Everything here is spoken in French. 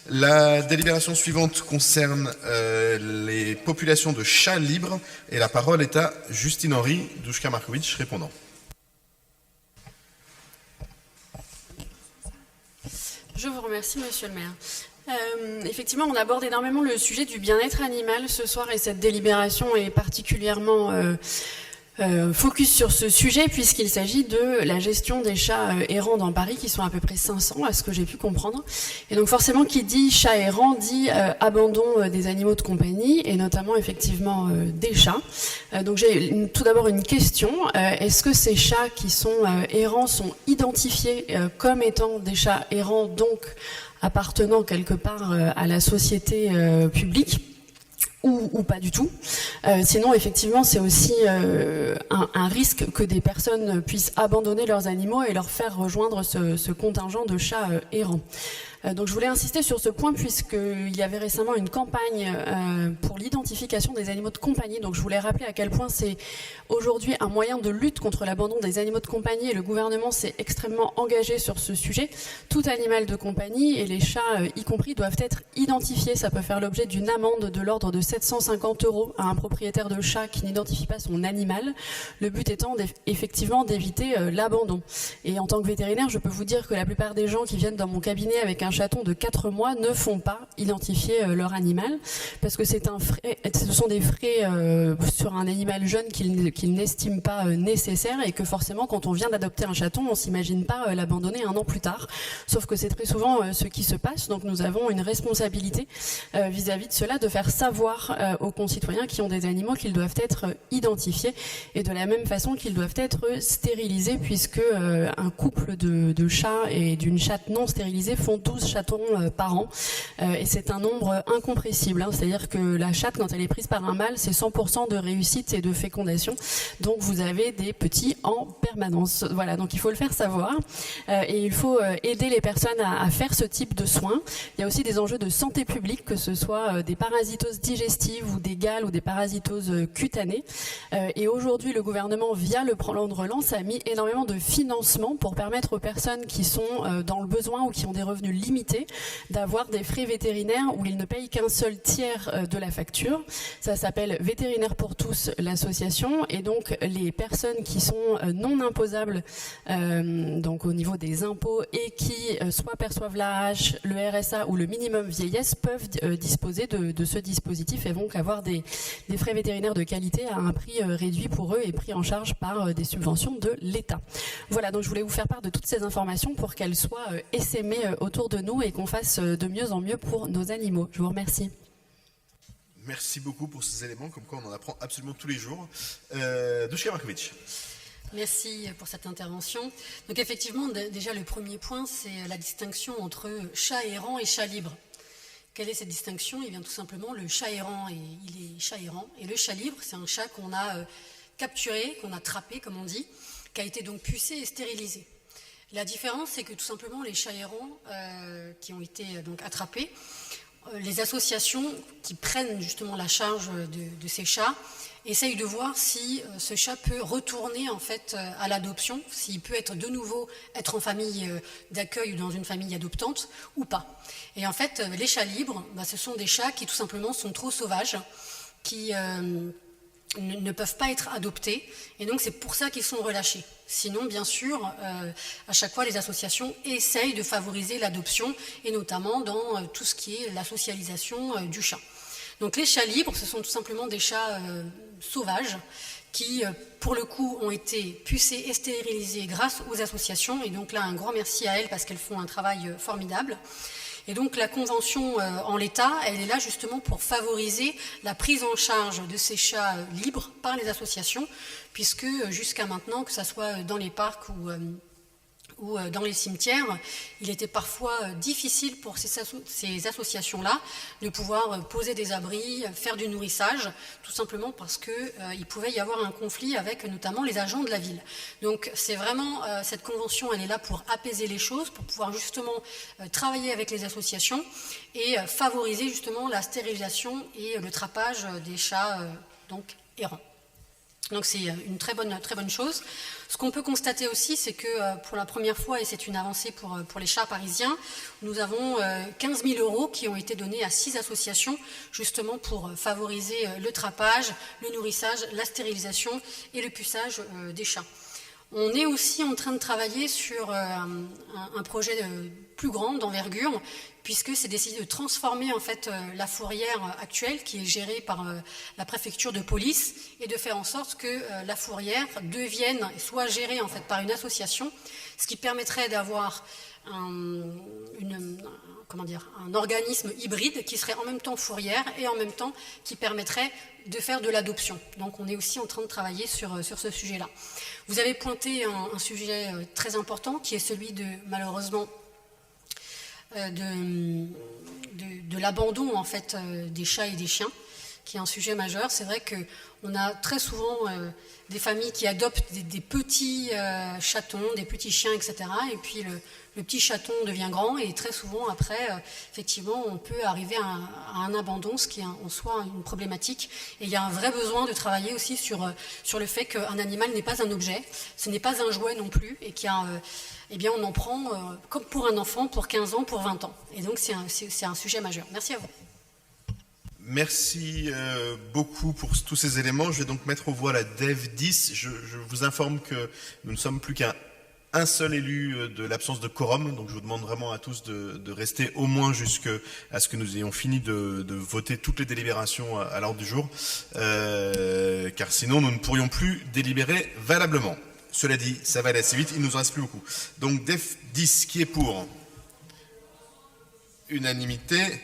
La délibération suivante concerne les populations de chats libres et la parole est à Justine Henry, Duška Marković, répondant. Je vous remercie, monsieur le maire. Effectivement, on aborde énormément le sujet du bien-être animal ce soir et cette délibération est particulièrement focus sur ce sujet puisqu'il s'agit de la gestion des chats errants dans Paris qui sont à peu près 500 à ce que j'ai pu comprendre. Et donc forcément qui dit chat errant dit abandon des animaux de compagnie et notamment effectivement des chats. Donc j'ai tout d'abord une question. Est-ce que ces chats qui sont errants sont identifiés comme étant des chats errants donc appartenant quelque part à la société publique ou pas du tout. Sinon, effectivement, c'est aussi un risque que des personnes puissent abandonner leurs animaux et leur faire rejoindre ce contingent de chats errants. Donc je voulais insister sur ce point puisqu'il y avait récemment une campagne pour l'identification des animaux de compagnie. Donc je voulais rappeler à quel point c'est aujourd'hui un moyen de lutte contre l'abandon des animaux de compagnie et le gouvernement s'est extrêmement engagé sur ce sujet. Tout animal de compagnie et les chats y compris doivent être identifiés. Ça peut faire l'objet d'une amende de l'ordre de 750 € à un propriétaire de chat qui n'identifie pas son animal. Le but étant effectivement d'éviter l'abandon. Et en tant que vétérinaire, je peux vous dire que la plupart des gens qui viennent dans mon cabinet avec un chaton de 4 mois ne font pas identifier leur animal parce que ce sont des frais sur un animal jeune qu'ils n'estiment pas nécessaire et que forcément quand on vient d'adopter un chaton on s'imagine pas l'abandonner 1 an plus tard, sauf que c'est très souvent ce qui se passe. Donc nous avons une responsabilité vis-à-vis de cela de faire savoir aux concitoyens qui ont des animaux qu'ils doivent être identifiés et de la même façon qu'ils doivent être stérilisés puisque un couple de chats et d'une chatte non stérilisée font 12 chatons par an et c'est un nombre incompressible, hein. C'est-à-dire que la chatte quand elle est prise par un mâle c'est 100% de réussite et de fécondation, donc vous avez des petits en permanence. Voilà, donc il faut le faire savoir et il faut aider les personnes à faire ce type de soins. Il y a aussi des enjeux de santé publique, que ce soit des parasitoses digestives ou des gales ou des parasitoses cutanées et aujourd'hui le gouvernement via le plan de relance a mis énormément de financement pour permettre aux personnes qui sont dans le besoin ou qui ont des revenus limités d'avoir des frais vétérinaires où ils ne payent qu'un seul tiers de la facture. Ça s'appelle Vétérinaire pour tous, l'association, et donc les personnes qui sont non imposables donc au niveau des impôts et qui soit perçoivent l'AAH, le RSA ou le minimum vieillesse peuvent disposer de ce dispositif et donc avoir des frais vétérinaires de qualité à un prix réduit pour eux et pris en charge par des subventions de l'État. Voilà, donc je voulais vous faire part de toutes ces informations pour qu'elles soient essaimées autour de nous et qu'on fasse de mieux en mieux pour nos animaux. Je vous remercie. Merci beaucoup pour ces éléments, comme quoi on en apprend absolument tous les jours. Duška Marković. Merci pour cette intervention. Donc effectivement, déjà le premier point, c'est la distinction entre chat errant et chat libre. Quelle est cette distinction? Eh bien tout simplement, le chat errant, il est chat errant, et le chat libre, c'est un chat qu'on a capturé, qu'on a trappé, comme on dit, qui a été donc pucé et stérilisé. La différence, c'est que tout simplement, les chats errants qui ont été donc attrapés, les associations qui prennent justement la charge de ces chats essayent de voir si ce chat peut retourner en fait à l'adoption, s'il peut être de nouveau être en famille d'accueil ou dans une famille adoptante ou pas. Et en fait, les chats libres, ce sont des chats qui tout simplement sont trop sauvages, qui ne peuvent pas être adoptés, et donc c'est pour ça qu'ils sont relâchés. Sinon, bien sûr, à chaque fois, les associations essayent de favoriser l'adoption, et notamment dans tout ce qui est la socialisation du chat. Donc les chats libres, ce sont tout simplement des chats sauvages qui, pour le coup, ont été pucés et stérilisés grâce aux associations, et donc là, un grand merci à elles parce qu'elles font un travail formidable. Et donc la convention en l'état, elle est là justement pour favoriser la prise en charge de ces chats libres par les associations, puisque jusqu'à maintenant, que ce soit dans les parcs ou dans les cimetières, il était parfois difficile pour ces associations-là de pouvoir poser des abris, faire du nourrissage, tout simplement parce qu'il pouvait y avoir un conflit avec notamment les agents de la ville. Donc c'est vraiment, cette convention, elle est là pour apaiser les choses, pour pouvoir justement travailler avec les associations et favoriser justement la stérilisation et le trappage des chats donc errants. Donc c'est une très bonne chose. Ce qu'on peut constater aussi, c'est que pour la première fois, et c'est une avancée pour les chats parisiens, nous avons 15 000 € qui ont été donnés à 6 associations, justement pour favoriser le trapage, le nourrissage, la stérilisation et le puçage des chats. On est aussi en train de travailler sur un projet plus grand, d'envergure, puisque c'est d'essayer de transformer en fait la fourrière actuelle qui est gérée par la préfecture de police et de faire en sorte que la fourrière soit gérée en fait par une association, ce qui permettrait d'avoir un organisme hybride qui serait en même temps fourrière et en même temps qui permettrait de faire de l'adoption. Donc on est aussi en train de travailler sur ce sujet-là. Vous avez pointé un sujet très important qui est celui malheureusement de l'abandon en fait des chats et des chiens, qui est un sujet majeur. C'est vrai qu'on a très souvent des familles qui adoptent des petits chatons, des petits chiens, etc. Et puis le petit chaton devient grand et très souvent après, effectivement, on peut arriver à un abandon, ce qui est en soi une problématique. Et il y a un vrai besoin de travailler aussi sur le fait qu'un animal n'est pas un objet, ce n'est pas un jouet non plus, et on en prend comme pour un enfant, pour 15 ans, pour 20 ans. Et donc c'est un sujet majeur. Merci à vous. Merci beaucoup pour tous ces éléments. Je vais donc mettre aux voix la DEV 10. Je vous informe que nous ne sommes plus qu'un seul élu de l'absence de quorum. Donc je vous demande vraiment à tous de rester au moins jusqu'à ce que nous ayons fini de voter toutes les délibérations à l'ordre du jour. Car sinon nous ne pourrions plus délibérer valablement. Cela dit, ça va aller assez vite, il ne nous en reste plus beaucoup. Donc DEV 10, qui est pour? Unanimité.